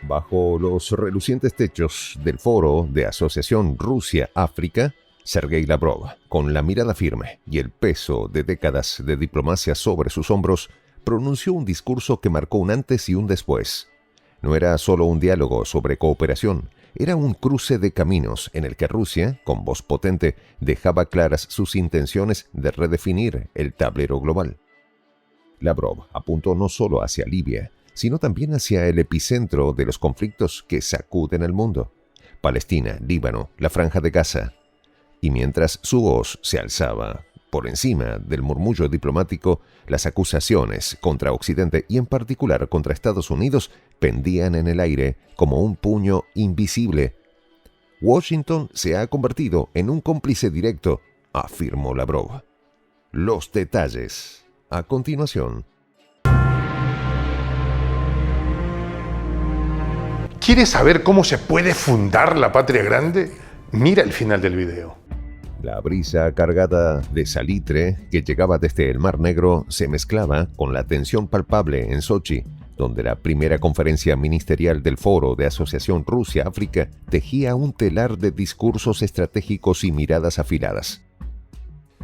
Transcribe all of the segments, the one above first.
Bajo los relucientes techos del foro de Asociación Rusia-África, Sergei Lavrov, con la mirada firme y el peso de décadas de diplomacia sobre sus hombros, pronunció un discurso que marcó un antes y un después. No era solo un diálogo sobre cooperación, era un cruce de caminos en el que Rusia, con voz potente, dejaba claras sus intenciones de redefinir el tablero global. Lavrov apuntó no solo hacia Libia, sino también hacia el epicentro de los conflictos que sacuden el mundo: Palestina, Líbano, la Franja de Gaza. Y mientras su voz se alzaba por encima del murmullo diplomático, las acusaciones contra Occidente y en particular contra Estados Unidos pendían en el aire como un puño invisible. Washington se ha convertido en un cómplice directo, afirmó Lavrov. Los detalles, a continuación. ¿Quieres saber cómo se puede fundar la patria grande? Mira el final del video. La brisa cargada de salitre que llegaba desde el Mar Negro se mezclaba con la tensión palpable en Sochi, donde la primera conferencia ministerial del Foro de Asociación Rusia-África tejía un telar de discursos estratégicos y miradas afiladas.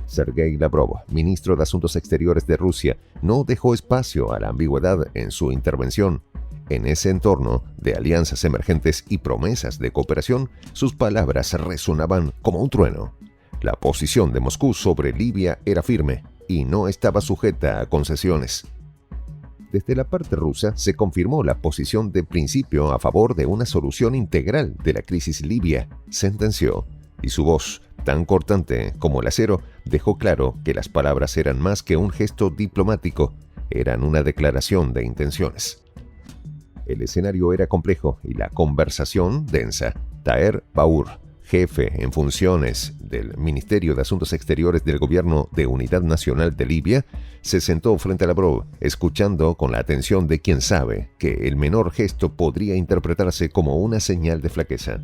Sergei Lavrov, ministro de Asuntos Exteriores de Rusia, no dejó espacio a la ambigüedad en su intervención. En ese entorno de alianzas emergentes y promesas de cooperación, sus palabras resonaban como un trueno. La posición de Moscú sobre Libia era firme y no estaba sujeta a concesiones. Desde la parte rusa se confirmó la posición de principio a favor de una solución integral de la crisis libia, sentenció, y su voz, tan cortante como el acero, dejó claro que las palabras eran más que un gesto diplomático, eran una declaración de intenciones. El escenario era complejo y la conversación densa. Taher Baur, jefe en funciones del Ministerio de Asuntos Exteriores del Gobierno de Unidad Nacional de Libia, se sentó frente a Lavrov, escuchando con la atención de quien sabe que el menor gesto podría interpretarse como una señal de flaqueza.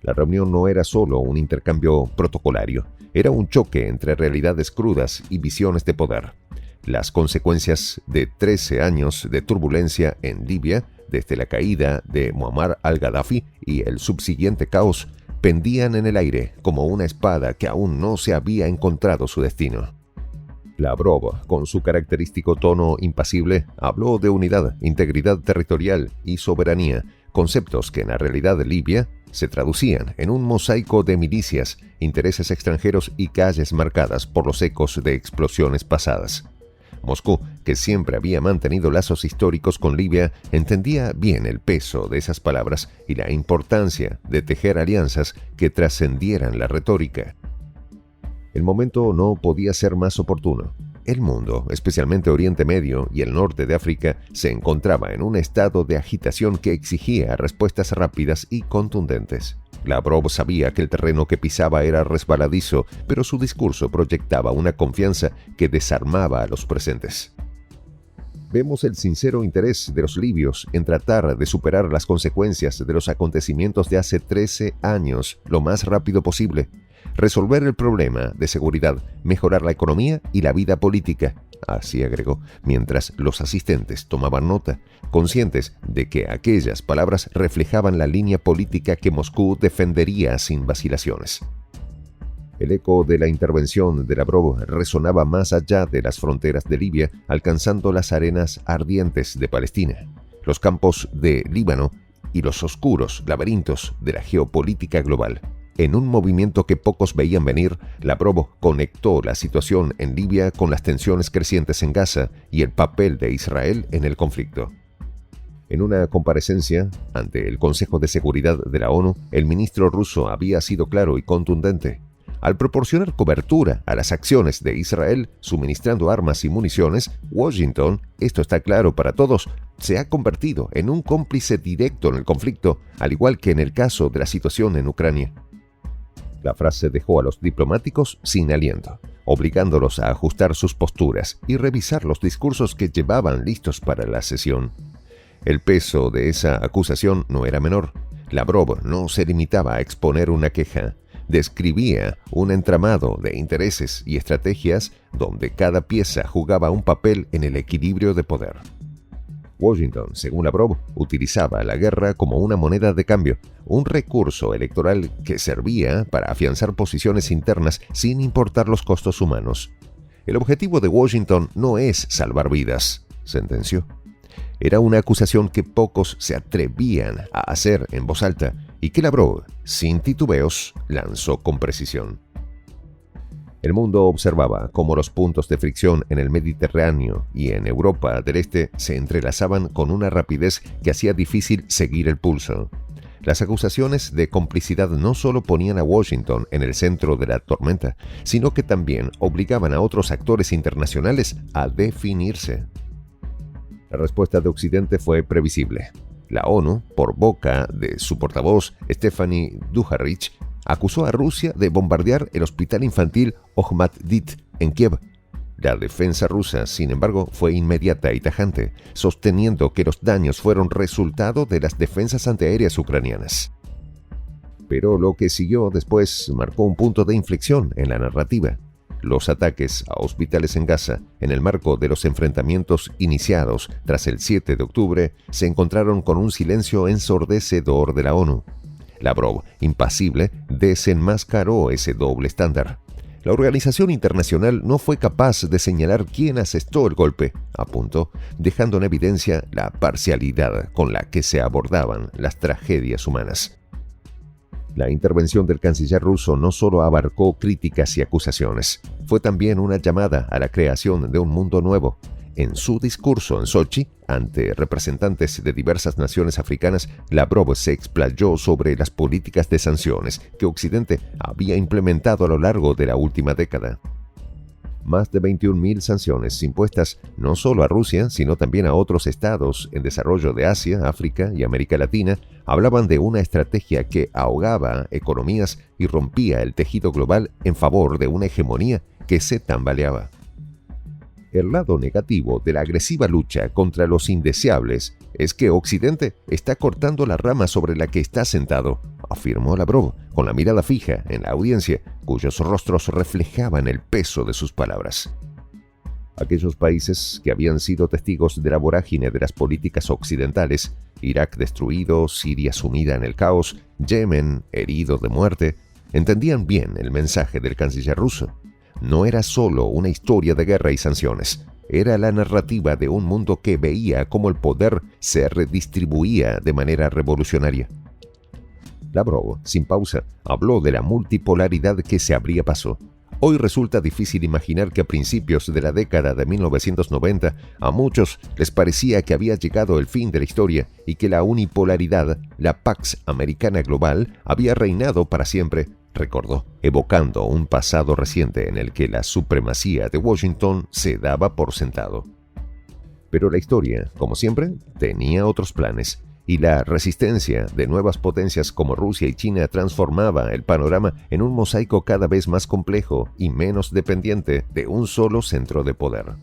La reunión no era solo un intercambio protocolario, era un choque entre realidades crudas y visiones de poder. Las consecuencias de 13 años de turbulencia en Libia, desde la caída de Muammar al-Gaddafi y el subsiguiente caos, pendían en el aire como una espada que aún no se había encontrado su destino. Lavrov, con su característico tono impasible, habló de unidad, integridad territorial y soberanía, conceptos que en la realidad de Libia se traducían en un mosaico de milicias, intereses extranjeros y calles marcadas por los ecos de explosiones pasadas. Moscú, que siempre había mantenido lazos históricos con Libia, entendía bien el peso de esas palabras y la importancia de tejer alianzas que trascendieran la retórica. El momento no podía ser más oportuno. El mundo, especialmente Oriente Medio y el norte de África, se encontraba en un estado de agitación que exigía respuestas rápidas y contundentes. Lavrov sabía que el terreno que pisaba era resbaladizo, pero su discurso proyectaba una confianza que desarmaba a los presentes. Vemos el sincero interés de los libios en tratar de superar las consecuencias de los acontecimientos de hace 13 años lo más rápido posible, resolver el problema de seguridad, mejorar la economía y la vida política, así agregó, mientras los asistentes tomaban nota, conscientes de que aquellas palabras reflejaban la línea política que Moscú defendería sin vacilaciones. El eco de la intervención de Lavrov resonaba más allá de las fronteras de Libia, alcanzando las arenas ardientes de Palestina, los campos de Líbano y los oscuros laberintos de la geopolítica global. En un movimiento que pocos veían venir, Lavrov conectó la situación en Libia con las tensiones crecientes en Gaza y el papel de Israel en el conflicto. En una comparecencia ante el Consejo de Seguridad de la ONU, el ministro ruso había sido claro y contundente. Al proporcionar cobertura a las acciones de Israel, suministrando armas y municiones, Washington, esto está claro para todos, se ha convertido en un cómplice directo en el conflicto, al igual que en el caso de la situación en Ucrania. La frase dejó a los diplomáticos sin aliento, obligándolos a ajustar sus posturas y revisar los discursos que llevaban listos para la sesión. El peso de esa acusación no era menor. Lavrov no se limitaba a exponer una queja, describía un entramado de intereses y estrategias donde cada pieza jugaba un papel en el equilibrio de poder. Washington, según Lavrov, utilizaba la guerra como una moneda de cambio, un recurso electoral que servía para afianzar posiciones internas sin importar los costos humanos. El objetivo de Washington no es salvar vidas, sentenció. Era una acusación que pocos se atrevían a hacer en voz alta y que Lavrov, sin titubeos, lanzó con precisión. El mundo observaba cómo los puntos de fricción en el Mediterráneo y en Europa del Este se entrelazaban con una rapidez que hacía difícil seguir el pulso. Las acusaciones de complicidad no solo ponían a Washington en el centro de la tormenta, sino que también obligaban a otros actores internacionales a definirse. La respuesta de Occidente fue previsible. La ONU, por boca de su portavoz, Stephanie Dujarric, acusó a Rusia de bombardear el hospital infantil Ohmad-Dit en Kiev. La defensa rusa, sin embargo, fue inmediata y tajante, sosteniendo que los daños fueron resultado de las defensas antiaéreas ucranianas. Pero lo que siguió después marcó un punto de inflexión en la narrativa. Los ataques a hospitales en Gaza, en el marco de los enfrentamientos iniciados tras el 7 de octubre, se encontraron con un silencio ensordecedor de la ONU. Lavrov, impasible, desenmascaró ese doble estándar. La organización internacional no fue capaz de señalar quién asestó el golpe, apuntó, dejando en evidencia la parcialidad con la que se abordaban las tragedias humanas. La intervención del canciller ruso no solo abarcó críticas y acusaciones, fue también una llamada a la creación de un mundo nuevo. En su discurso en Sochi, ante representantes de diversas naciones africanas, Lavrov se explayó sobre las políticas de sanciones que Occidente había implementado a lo largo de la última década. Más de 21.000 sanciones impuestas no solo a Rusia, sino también a otros estados en desarrollo de Asia, África y América Latina, hablaban de una estrategia que ahogaba economías y rompía el tejido global en favor de una hegemonía que se tambaleaba. El lado negativo de la agresiva lucha contra los indeseables es que Occidente está cortando la rama sobre la que está sentado, afirmó Lavrov, con la mirada fija en la audiencia, cuyos rostros reflejaban el peso de sus palabras. Aquellos países que habían sido testigos de la vorágine de las políticas occidentales, Irak destruido, Siria sumida en el caos, Yemen herido de muerte, entendían bien el mensaje del canciller ruso. No era solo una historia de guerra y sanciones, era la narrativa de un mundo que veía cómo el poder se redistribuía de manera revolucionaria. Lavrov, sin pausa, habló de la multipolaridad que se abría paso. Hoy resulta difícil imaginar que a principios de la década de 1990 a muchos les parecía que había llegado el fin de la historia y que la unipolaridad, la Pax Americana global, había reinado para siempre, recordó, evocando un pasado reciente en el que la supremacía de Washington se daba por sentado. Pero la historia, como siempre, tenía otros planes, y la resistencia de nuevas potencias como Rusia y China transformaba el panorama en un mosaico cada vez más complejo y menos dependiente de un solo centro de poder.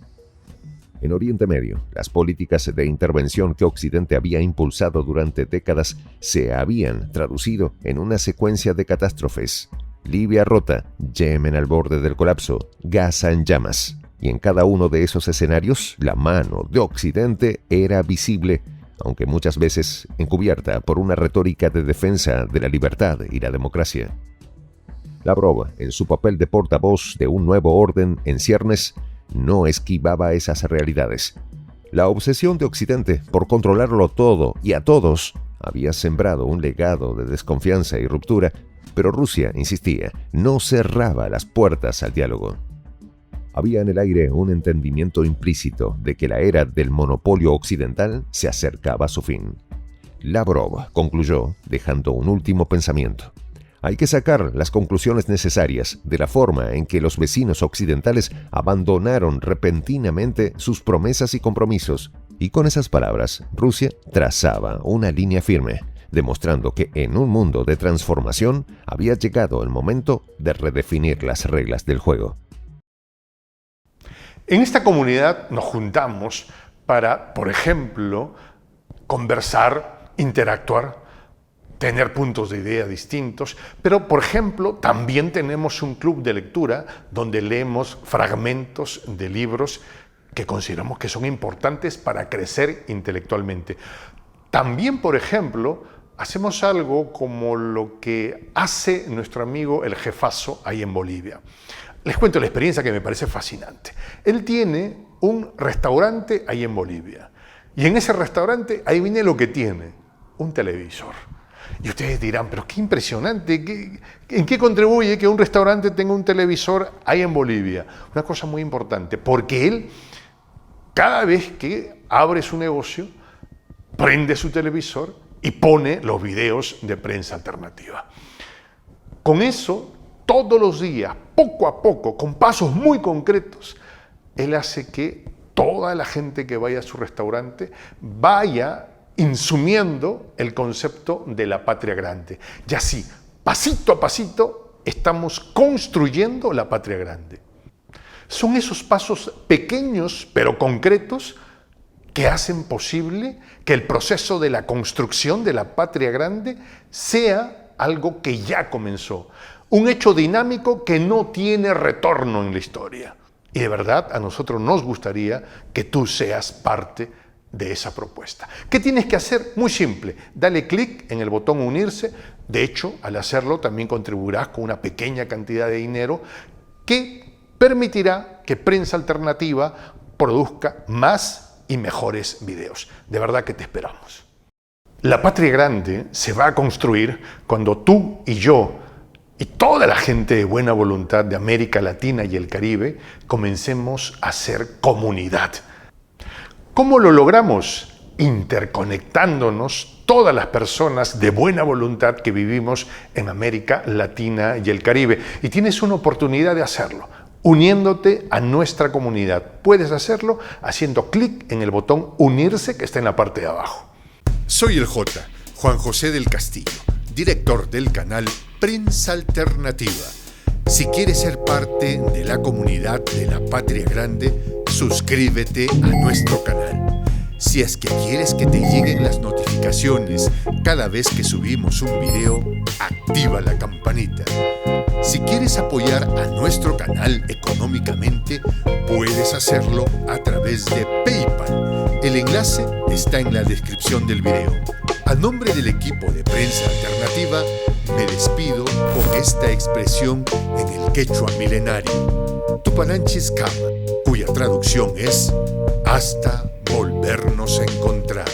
En Oriente Medio, las políticas de intervención que Occidente había impulsado durante décadas se habían traducido en una secuencia de catástrofes. Libia rota, Yemen al borde del colapso, Gaza en llamas. Y en cada uno de esos escenarios, la mano de Occidente era visible, aunque muchas veces encubierta por una retórica de defensa de la libertad y la democracia. Lavrov, en su papel de portavoz de un nuevo orden en ciernes, no esquivaba esas realidades. La obsesión de Occidente por controlarlo todo y a todos había sembrado un legado de desconfianza y ruptura, pero Rusia, insistía, no cerraba las puertas al diálogo. Había en el aire un entendimiento implícito de que la era del monopolio occidental se acercaba a su fin. Lavrov concluyó, dejando un último pensamiento. Hay que sacar las conclusiones necesarias de la forma en que los vecinos occidentales abandonaron repentinamente sus promesas y compromisos. Y con esas palabras, Rusia trazaba una línea firme, demostrando que en un mundo de transformación había llegado el momento de redefinir las reglas del juego. En esta comunidad nos juntamos para, por ejemplo, conversar, interactuar, tener puntos de idea distintos, pero, por ejemplo, también tenemos un club de lectura donde leemos fragmentos de libros que consideramos que son importantes para crecer intelectualmente. También, por ejemplo, hacemos algo como lo que hace nuestro amigo el jefazo ahí en Bolivia. Les cuento la experiencia que me parece fascinante. Él tiene un restaurante ahí en Bolivia. Y en ese restaurante, ahí viene lo que tiene, un televisor. Y ustedes dirán, pero qué impresionante, ¿en qué contribuye que un restaurante tenga un televisor ahí en Bolivia? Una cosa muy importante, porque él, cada vez que abre su negocio, prende su televisor y pone los videos de Prensa Alternativa. Con eso, todos los días, poco a poco, con pasos muy concretos, él hace que toda la gente que vaya a su restaurante vaya insumiendo el concepto de la patria grande. Y así, pasito a pasito, estamos construyendo la patria grande. Son esos pasos pequeños pero concretos que hacen posible que el proceso de la construcción de la patria grande sea algo que ya comenzó. Un hecho dinámico que no tiene retorno en la historia. Y de verdad a nosotros nos gustaría que tú seas parte de esa propuesta. ¿Qué tienes que hacer? Muy simple. Dale clic en el botón unirse. De hecho, al hacerlo también contribuirás con una pequeña cantidad de dinero que permitirá que Prensa Alternativa produzca más y mejores videos. De verdad que te esperamos. La patria grande se va a construir cuando tú y yo y toda la gente de buena voluntad de América Latina y el Caribe comencemos a ser comunidad. ¿Cómo lo logramos? Interconectándonos todas las personas de buena voluntad que vivimos en América Latina y el Caribe. Y tienes una oportunidad de hacerlo, uniéndote a nuestra comunidad. Puedes hacerlo haciendo clic en el botón unirse que está en la parte de abajo. Soy el J, Juan José del Castillo, director del canal Prensa Alternativa. Si quieres ser parte de la comunidad de la Patria Grande, suscríbete a nuestro canal. Si es que quieres que te lleguen las notificaciones cada vez que subimos un video, activa la campanita. Si quieres apoyar a nuestro canal económicamente, puedes hacerlo a través de PayPal. El enlace está en la descripción del video. A nombre del equipo de Prensa Alternativa, me despido con esta expresión en el quechua milenario, Tupananchis Kama, cuya traducción es hasta volvernos a encontrar.